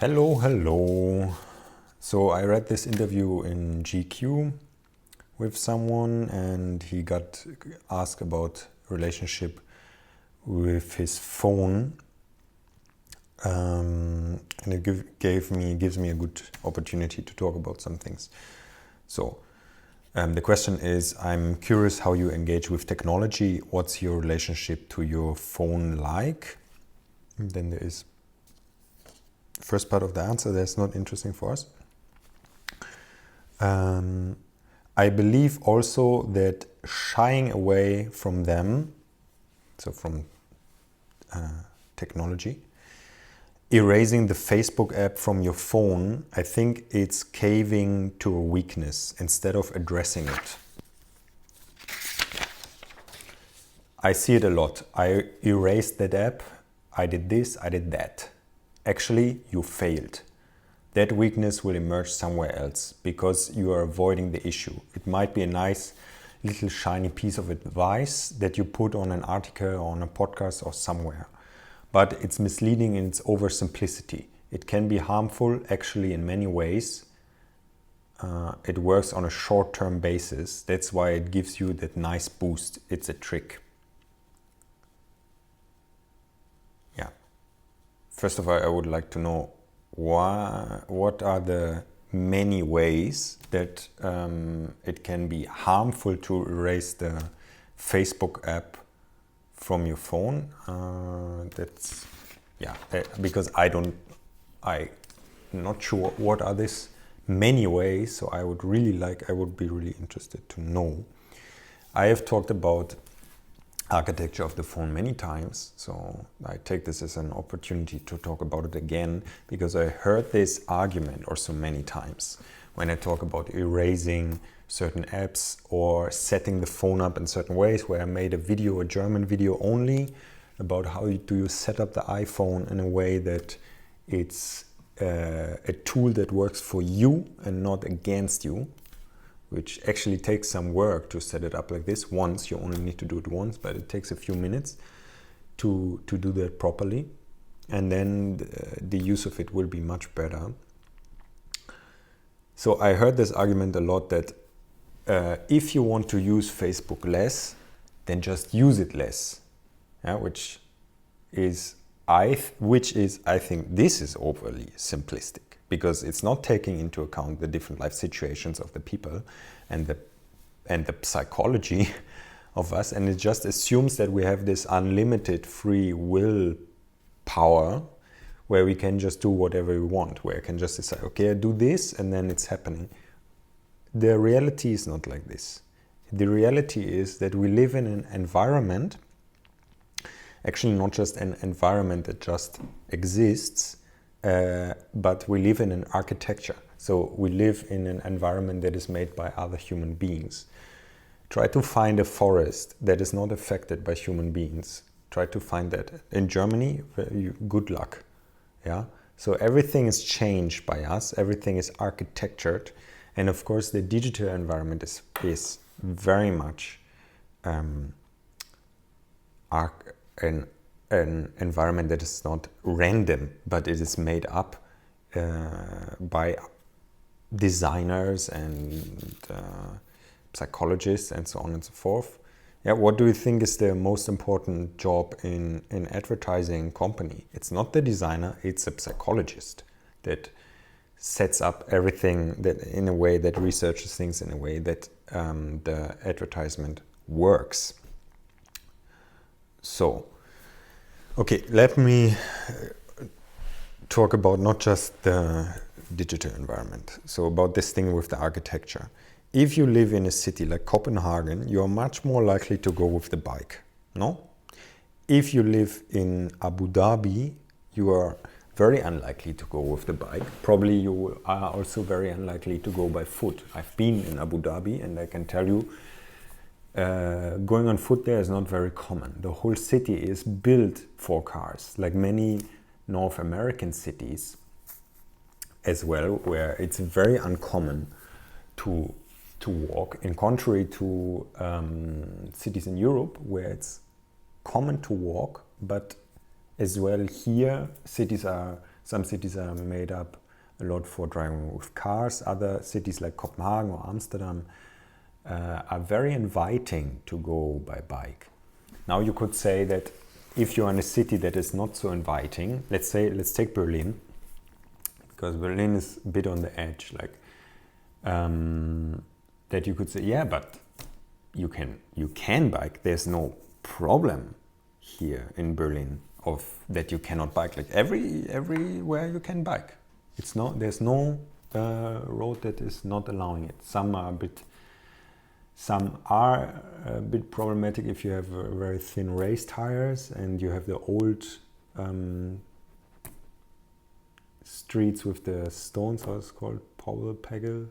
Hello, hello. So I read this interview in GQ with someone, and he got asked about relationship with his phone, and it gives me a good opportunity to talk about some things. So the question is, I'm curious how you engage with technology. What's your relationship to your phone like? And then there is first part of the answer that's not interesting for us. I believe also that shying away from them, so from technology, erasing the Facebook app from your phone, I think it's caving to a weakness instead of addressing it. I see it a lot. I erased that app, I did this, I did that. Actually, you failed. That weakness will emerge somewhere else because you are avoiding the issue. It might be a nice little shiny piece of advice that you put on an article or on a podcast or somewhere. But it's misleading in its oversimplicity. It can be harmful actually in many ways. It works on a short-term basis. That's why it gives you that nice boost. It's a trick. Yeah. First of all, I would like to know what are the many ways that it can be harmful to erase the Facebook app from your phone. Because I'm not sure what are these many ways, so I would be really interested to know. I have talked about architecture of the phone many times, so I take this as an opportunity to talk about it again, because I heard this argument also many times when I talk about erasing certain apps or setting the phone up in certain ways, where I made a German video only about how do you set up the iPhone in a way that it's a tool that works for you and not against you, which actually takes some work to set it up like this once. You only need to do it once, but it takes a few minutes to do that properly. And then the use of it will be much better. So I heard this argument a lot that if you want to use Facebook less, then just use it less. Yeah, which is I think this is overly simplistic, because it's not taking into account the different life situations of the people and the psychology of us, and it just assumes that we have this unlimited free will power where we can just do whatever we want, where I can just decide, okay, I do this and then it's happening. The reality is not like this. The reality is that we live in an environment, actually not just an environment that just exists, but we live in an architecture. So we live in an environment that is made by other human beings. Try to find a forest that is not affected by human beings. Try to find that. In Germany, good luck. Yeah. So everything is changed by us. Everything is architectured. And of course, the digital environment is very much an environment that is not random, but it is made up by designers and psychologists and so on and so forth. Yeah, what do you think is the most important job in advertising company? It's not the designer, it's a psychologist that sets up everything that in a way that researches things in a way that the advertisement works. So, okay, let me talk about not just the digital environment, so about this thing with the architecture. If you live in a city like Copenhagen, you are much more likely to go with the bike, no? If you live in Abu Dhabi, you are very unlikely to go with the bike. Probably you are also very unlikely to go by foot. I've been in Abu Dhabi and I can tell you, going on foot there is not very common. The whole city is built for cars, like many North American cities as well, where it's very uncommon to walk, in contrary to cities in Europe, where it's common to walk, but as well here cities are Some cities are made up a lot for driving with cars. Other cities like Copenhagen or Amsterdam are very inviting to go by bike. Now you could say that if you're in a city that is not so inviting, let's take Berlin, because Berlin is a bit on the edge, like that you could say, yeah, but you can bike. There's no problem here in Berlin of that you cannot bike. Like everywhere you can bike. There's no road that is not allowing it. Some are a bit problematic if you have very thin race tires and you have the old streets with the stones. How it's called? Pegel.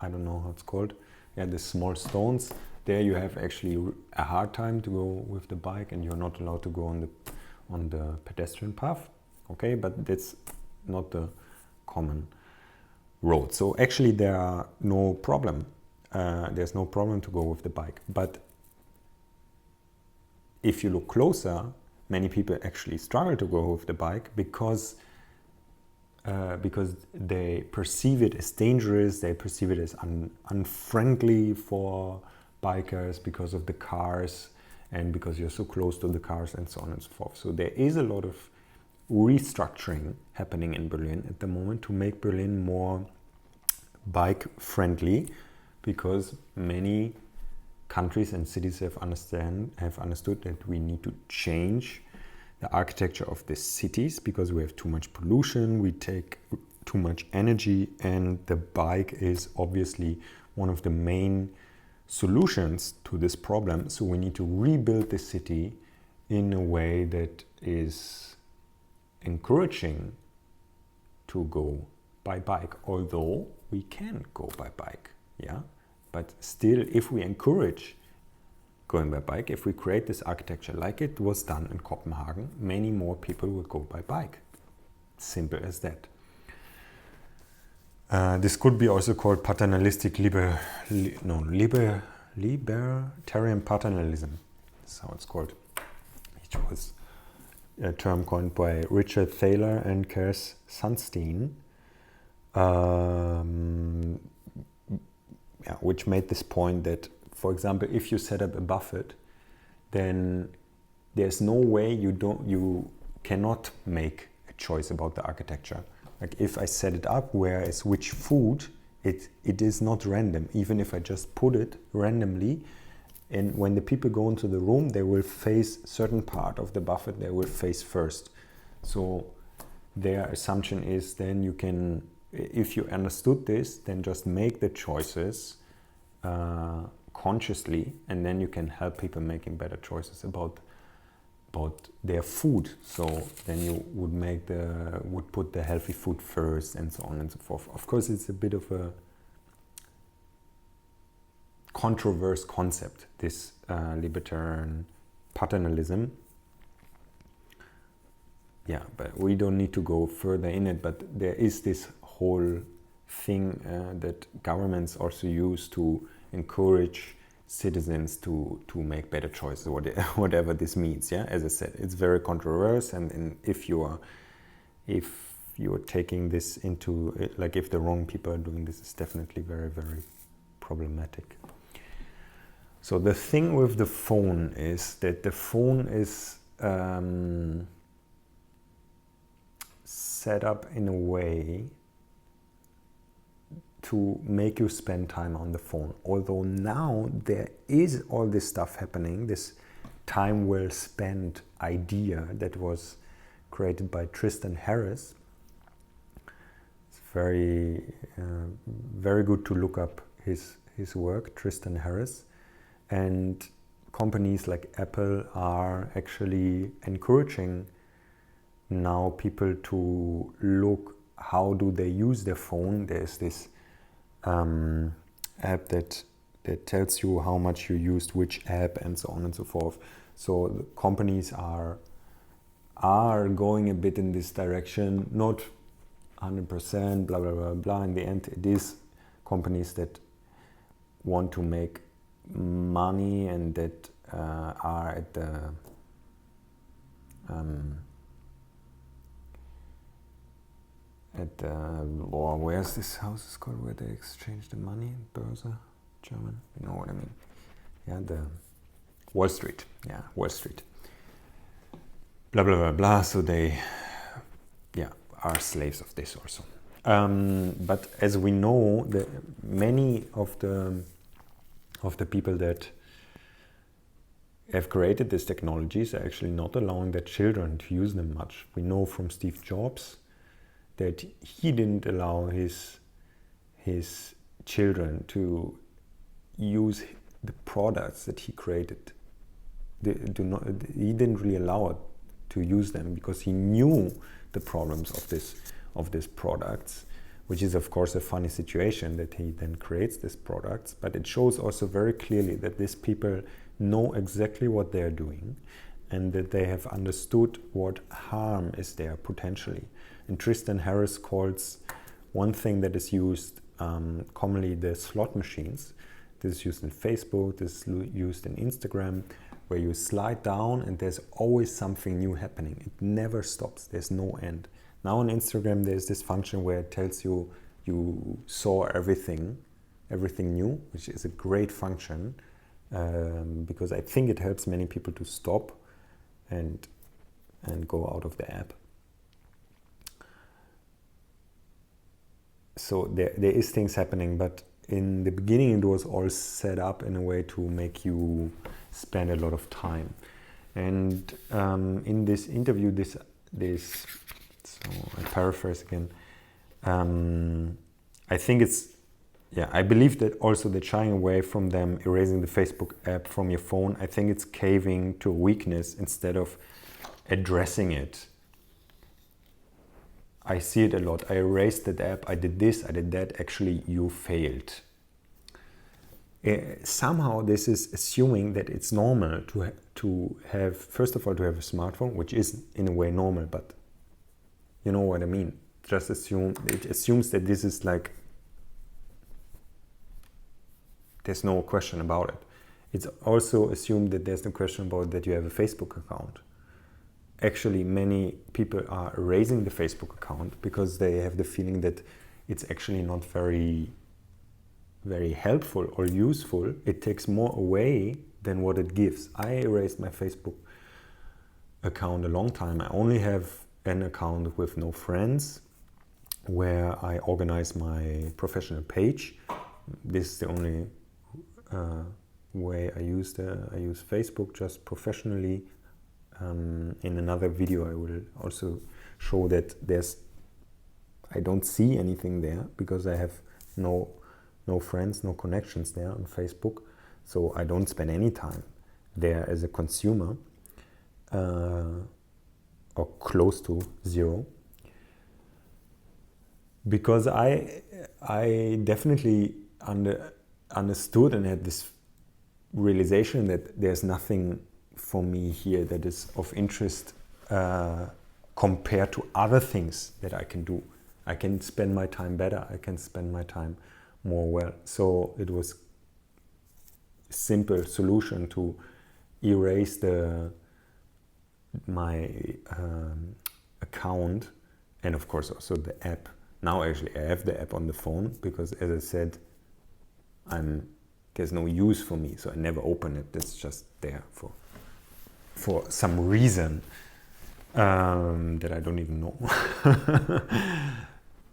I don't know how it's called. Yeah, the small stones. There you have actually a hard time to go with the bike, and you're not allowed to go on the pedestrian path. Okay, but that's not the common road. So actually there are no problem. There's no problem to go with the bike. But if you look closer, many people actually struggle to go with the bike because they perceive it as dangerous, they perceive it as unfriendly for bikers because of the cars and because you're so close to the cars and so on and so forth. So there is a lot of restructuring happening in Berlin at the moment to make Berlin more bike friendly, because many countries and cities have understood that we need to change the architecture of the cities because we have too much pollution, we take too much energy, and the bike is obviously one of the main solutions to this problem. So we need to rebuild the city in a way that is encouraging to go by bike, although we can go by bike, yeah? But still, if we encourage going by bike, if we create this architecture like it was done in Copenhagen, many more people will go by bike. Simple as that. This could be also called paternalistic libertarian paternalism. That's how it's called. It was a term coined by Richard Thaler and Cass Sunstein, which made this point that, for example, if you set up a buffet, then there's no way you cannot make a choice about the architecture. Like if I set it up, whereas which food, it is not random. Even if I just put it randomly, and when the people go into the room, they will face certain part of the buffet, they will face first. So their assumption is then you can, if you understood this, then just make the choices consciously, and then you can help people making better choices about their food. So then you would put the healthy food first, and so on and so forth. Of course, it's a bit of a controversial concept, this libertarian paternalism. Yeah, but we don't need to go further in it, but there is this whole thing that governments also use to encourage citizens to make better choices, whatever this means. Yeah, as I said, it's very controversial, and if you're taking this into it, like if the wrong people are doing this, it's definitely very, very problematic. So the thing with the phone is that the phone is set up in a way to make you spend time on the phone. Although now there is all this stuff happening, this time well spent idea that was created by Tristan Harris. It's very good to look up his work, Tristan Harris. And companies like Apple are actually encouraging now people to look how do they use their phone. There's this app that tells you how much you used which app and so on and so forth. So the companies are going a bit in this direction, not 100%, blah, blah, blah, blah. In the end, it is companies that want to make money and that are at the at or where's this house is called where they exchange the money in Börse, German, you know what I mean? Yeah, the Wall Street. Yeah, Wall Street. Blah blah blah blah. So they, are slaves of this also. But as we know, many of the people that have created these technologies are actually not allowing their children to use them much. We know from Steve Jobs that he didn't allow his children to use the products that he created. He didn't really allow it to use them because he knew the problems of these products, which is of course a funny situation that he then creates these products. But it shows also very clearly that these people know exactly what they're doing and that they have understood what harm is there potentially. And Tristan Harris calls one thing that is used commonly the slot machines. This is used in Facebook, this is used in Instagram, where you slide down and there's always something new happening. It never stops, there's no end. Now on Instagram there's this function where it tells you saw everything new, which is a great function because I think it helps many people to stop and go out of the app. So there is things happening, but in the beginning it was all set up in a way to make you spend a lot of time. And in this interview, this so I paraphrase again, I think I believe that also that shying away from them erasing the Facebook app from your phone, I think it's caving to a weakness instead of addressing it. I see it a lot. I erased that app, I did this, I did that, actually you failed. Somehow this is assuming that it's normal to have, first of all, to have a smartphone, which is in a way normal, but you know what I mean. It assumes that this is like, there's no question about it. It's also assumed that there's no question about that you have a Facebook account. Actually, many people are erasing the Facebook account because they have the feeling that it's actually not very helpful or useful. It takes more away than what it gives. I erased my Facebook account a long time. I only have an account with no friends where I organize my professional page. This is the only way I use Facebook, just professionally. In another video I will also show that I don't see anything there because I have no friends, no connections there on Facebook, so I don't spend any time there as a consumer, or close to zero, because I definitely understood and had this realization that there's nothing for me here that is of interest compared to other things that I can do. I can spend my time better, I can spend my time more well. So it was a simple solution to erase my account, and of course also the app. Now actually I have the app on the phone because, as I said, there's no use for me, so I never open it. It's just there for some reason that I don't even know.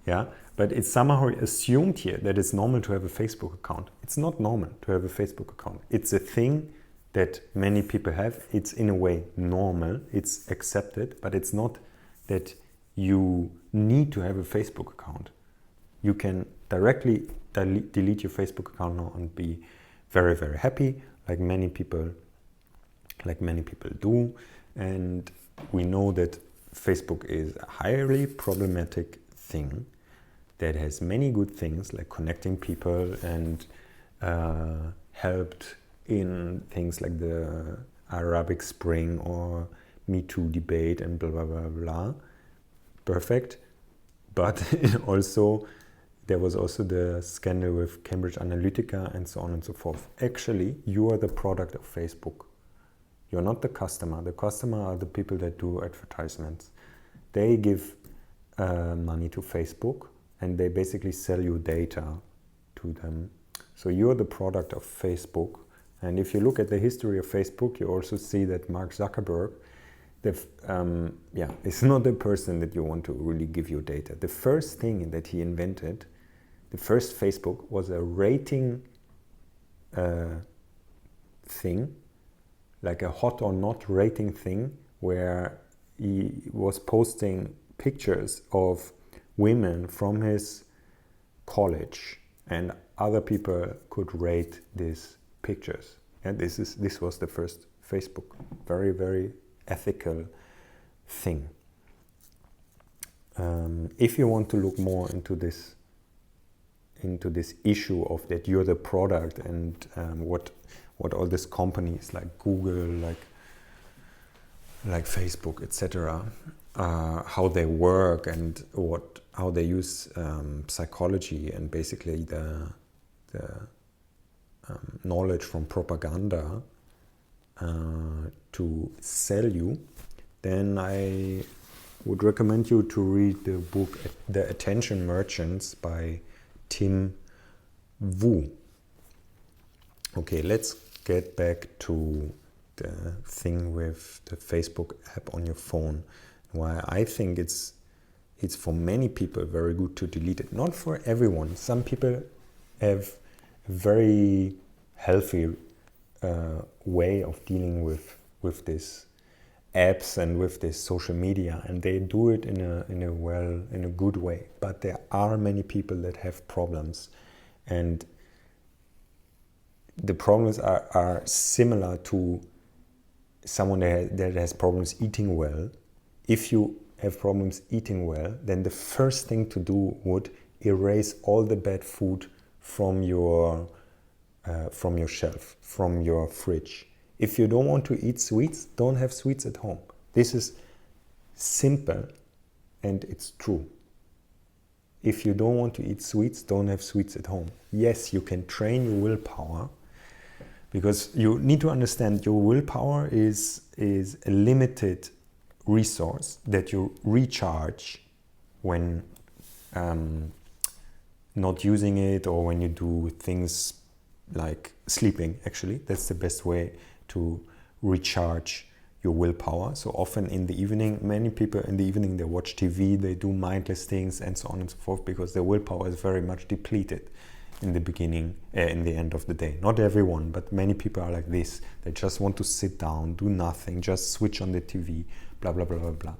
Yeah, but it's somehow assumed here that it's normal to have a Facebook account. It's not normal to have a Facebook account. It's a thing that many people have. It's in a way normal, it's accepted, but it's not that you need to have a Facebook account. You can directly delete your Facebook account now and be very, very happy, like many people do. And we know that Facebook is a highly problematic thing that has many good things like connecting people and helped in things like the Arabic Spring or Me Too debate and blah, blah, blah, blah. Perfect. But also, there was also the scandal with Cambridge Analytica and so on and so forth. Actually, you are the product of Facebook. You're not the customer. The customer are the people that do advertisements. They give money to Facebook, and they basically sell you data to them. So you're the product of Facebook. And if you look at the history of Facebook, you also see that Mark Zuckerberg, is not the person that you want to really give your data. The first thing that he invented, the first Facebook, was a rating thing, like a hot or not rating thing, where he was posting pictures of women from his college, and other people could rate these pictures. And this was the first Facebook. Very, very ethical thing. If you want to look more into this issue of that you're the product, and what all these companies like Google, like Facebook, etc., how they work, and how they use psychology and basically the knowledge from propaganda to sell you, then I would recommend you to read the book The Attention Merchants by Tim Wu. Okay, let's get back to the thing with the Facebook app on your phone. Why I think it's for many people very good to delete it. Not for everyone. Some people have a very healthy way of dealing with these apps and with this social media, and they do it in a good way. But there are many people that have problems, and the problems are similar to someone that has problems eating well. If you have problems eating well, then the first thing to do would erase all the bad food from your shelf, from your fridge. If you don't want to eat sweets, don't have sweets at home. This is simple, and it's true. If you don't want to eat sweets, don't have sweets at home. Yes, you can train your willpower, because you need to understand your willpower is a limited resource that you recharge when not using it, or when you do things like sleeping. Actually, that's the best way to recharge your willpower. So often in the evening, many people in the evening, they watch TV, they do mindless things and so on and so forth, because their willpower is very much depleted in the beginning, in the end of the day. Not everyone, but many people are like this. They just want to sit down, do nothing, just switch on the TV, blah blah blah blah blah.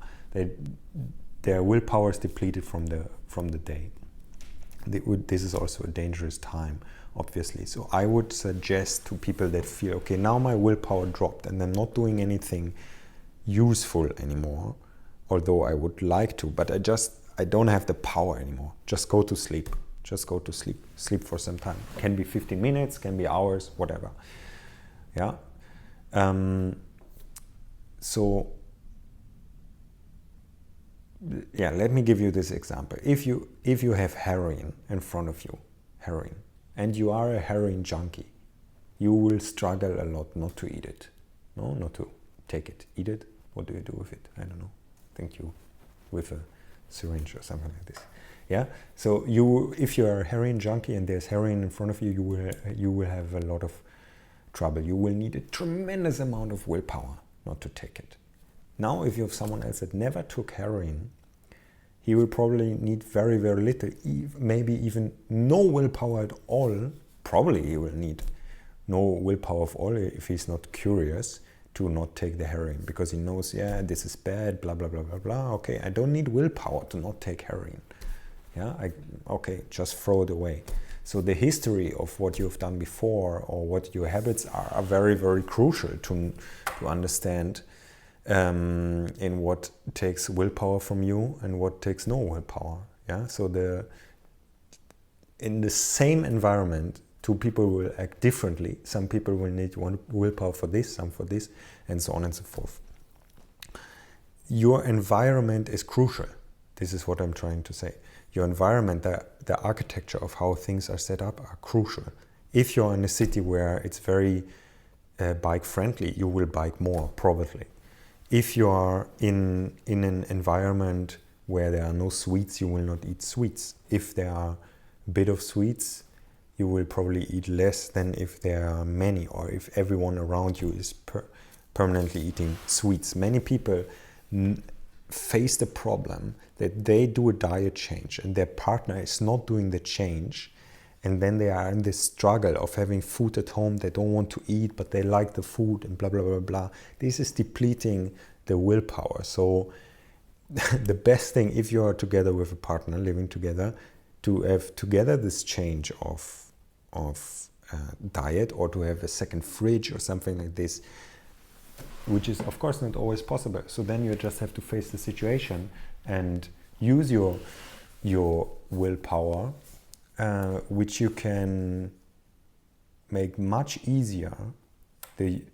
Their willpower is depleted from the day. This is also a dangerous time, obviously. So I would suggest to people that feel, okay, now my willpower dropped and I'm not doing anything useful anymore, although I would like to, but I don't have the power anymore. Just go to sleep. Just go to sleep. Sleep for some time. Can be 15 minutes, can be hours, whatever. Yeah. Let me give you this example. If you have heroin in front of you, and you are a heroin junkie, you will struggle a lot not to eat it. No, not to take it. Eat it. What do you do with it? I don't know. Thank you. With a syringe or something like this. Yeah. So if you are a heroin junkie and there's heroin in front of you, you will have a lot of trouble. You will need a tremendous amount of willpower not to take it. Now, if you have someone else that never took heroin, he will probably need very, very little, maybe even no willpower at all. Probably he will need no willpower at all if he's not curious to not take the heroin, because he knows, yeah, this is bad, blah, blah, blah, blah, blah. Okay, I don't need willpower to not take heroin. Yeah, okay, just throw it away. So the history of what you've done before, or what your habits are very, very crucial to understand in what takes willpower from you and what takes no willpower. Yeah, so in the same environment, two people will act differently. Some people will need one willpower for this, some for this, and so on and so forth. Your environment is crucial. This is what I'm trying to say. Your environment, the architecture of how things are set up, are crucial. If you're in a city where it's very bike friendly, you will bike more, probably. If you are in an environment where there are no sweets, you will not eat sweets. If there are a bit of sweets, you will probably eat less than if there are many, or if everyone around you is permanently eating sweets. Many people face the problem that they do a diet change and their partner is not doing the change, and then they are in this struggle of having food at home they don't want to eat, but they like the food, and blah blah blah blah. This is depleting the willpower. So the best thing, if you are together with a partner, living together, to have together this change of diet, or to have a second fridge or something like this, which is of course not always possible. So then you just have to face the situation and use your willpower, which you can make much easier the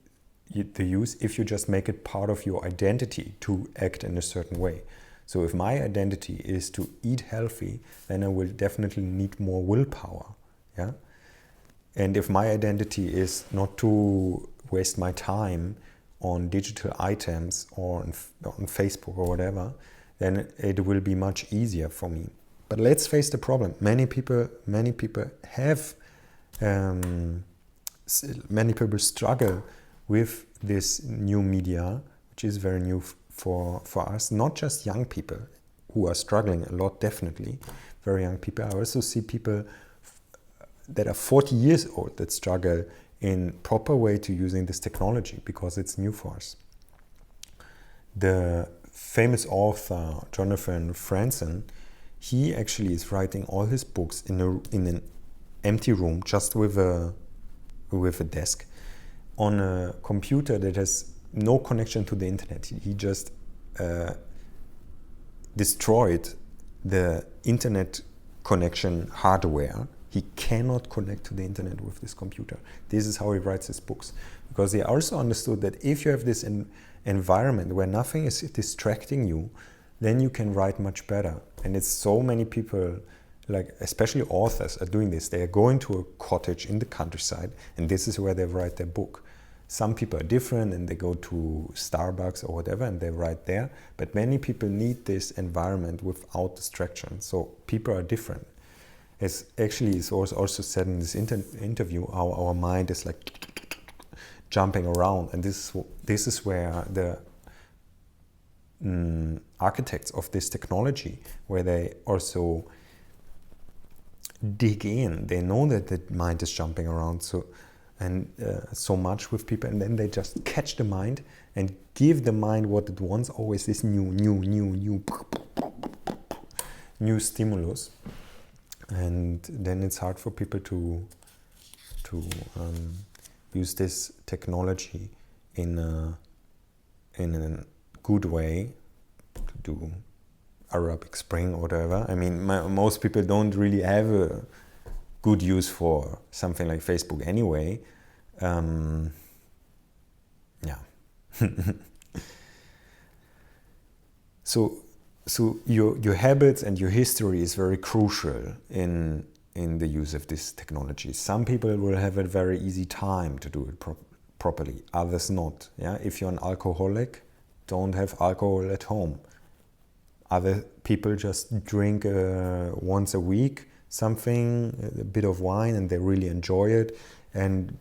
use if you just make it part of your identity to act in a certain way. So if my identity is to eat healthy, then I will definitely need more willpower. Yeah. And if my identity is not to waste my time on digital items or on Facebook or whatever, then it will be much easier for me. But let's face the problem. Many people have, many people struggle with this new media, which is very new for us. Not just young people who are struggling a lot, definitely. Very young people. I also see people that are 40 years old that struggle in proper way to using this technology because it's new for us. The famous author Jonathan Franzen, he actually is writing all his books in an empty room, just with a desk, on a computer that has no connection to the internet. He just destroyed the internet connection hardware. He cannot connect to the internet with this computer. This is how he writes his books, because he also understood that if you have this environment where nothing is distracting you, then you can write much better. And it's so many people, like especially authors, are doing this. They are going to a cottage in the countryside, and this is where they write their book. Some people are different and they go to Starbucks or whatever and they write there, but many people need this environment without distraction. So people are different. As actually is also said in this interview, how our mind is like jumping around, and this is where the architects of this technology, where they also dig in. They know that the mind is jumping around so much with people, and then they just catch the mind and give the mind what it wants, always this new stimulus. And then it's hard for people to use this technology in a good way, to do Arabic Spring or whatever. I mean, most people don't really have a good use for something like Facebook anyway. Yeah. So your habits and your history is very crucial in the use of this technology. Some people will have a very easy time to do it properly, others not. Yeah, if you're an alcoholic, don't have alcohol at home. Other people just drink once a week something, a bit of wine, and they really enjoy it, and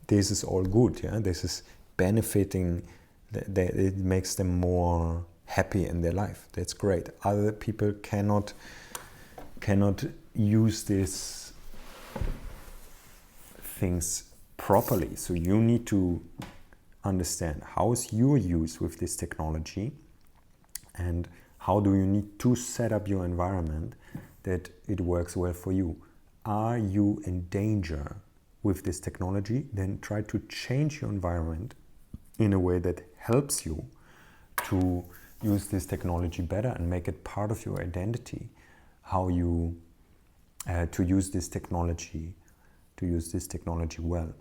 this is all good. Yeah, this is benefiting. It makes them more happy in their life. That's great. Other people cannot use these things properly. So you need to understand how is your use with this technology, and how do you need to set up your environment that it works well for you. Are you in danger with this technology? Then try to change your environment in a way that helps you to use this technology better and make it part of your identity. How you to use this technology well.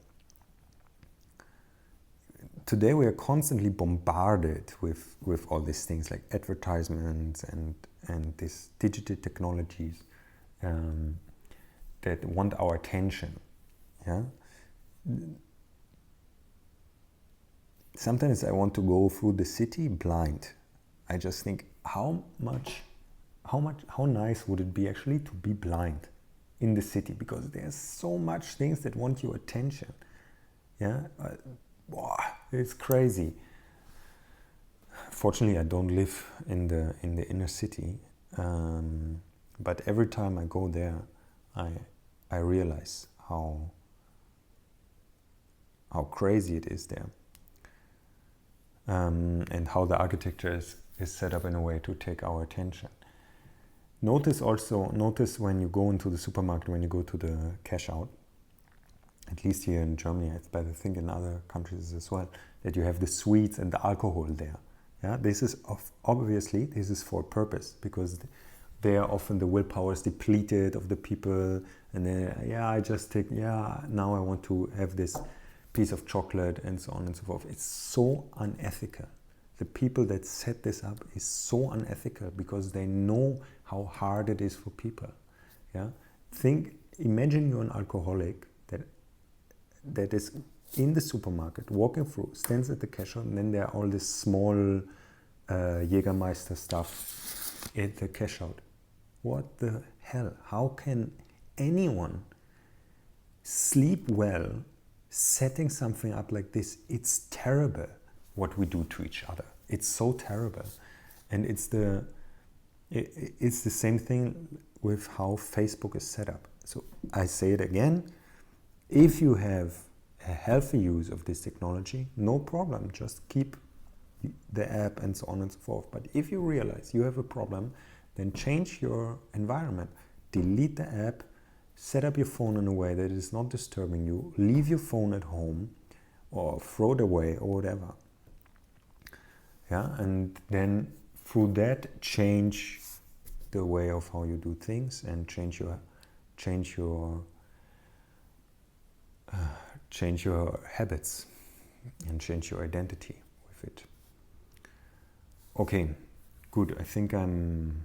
Today we are constantly bombarded with all these things like advertisements and these digital technologies that want our attention. Yeah. Sometimes I want to go through the city blind. I just think, how much how nice would it be actually to be blind in the city, because there's so much things that want your attention. Yeah, it's crazy. Fortunately, I don't live in the inner city, but every time I go there, I realize how crazy it is there, and how the architecture is set up in a way to take our attention. Notice when you go into the supermarket, when you go to the cash out, at least here in Germany, but I think in other countries as well, that you have the sweets and the alcohol there. Yeah, this is obviously this is for a purpose, because there often the willpower is depleted of the people, and then now I want to have this piece of chocolate and so on and so forth. It's so unethical. The people that set this up is so unethical, because they know how hard it is for people. Yeah, imagine you're an alcoholic that is in the supermarket, walking through, stands at the cash out, and then there are all this small Jägermeister stuff at the cash out. What the hell? How can anyone sleep well setting something up like this? It's terrible what we do to each other. It's so terrible. And it's the same thing with how Facebook is set up. So I say it again, if you have a healthy use of this technology, no problem, just keep the app and so on and so forth. But if you realize you have a problem, then change your environment. Delete the app, set up your phone in a way that is not disturbing you, leave your phone at home or throw it away or whatever. Yeah, and then through that change the way of how you do things, and change your habits and change your identity with it. Okay, good. I think I'm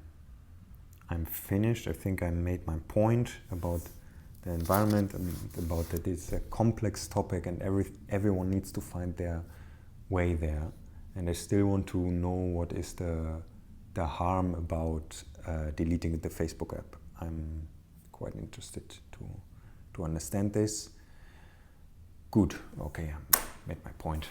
finished. I think I made my point about the environment and about that it's a complex topic, and everyone needs to find their way there. And I still want to know what is the harm about deleting the Facebook app. I'm quite interested to understand this. Good. Okay, I made my point.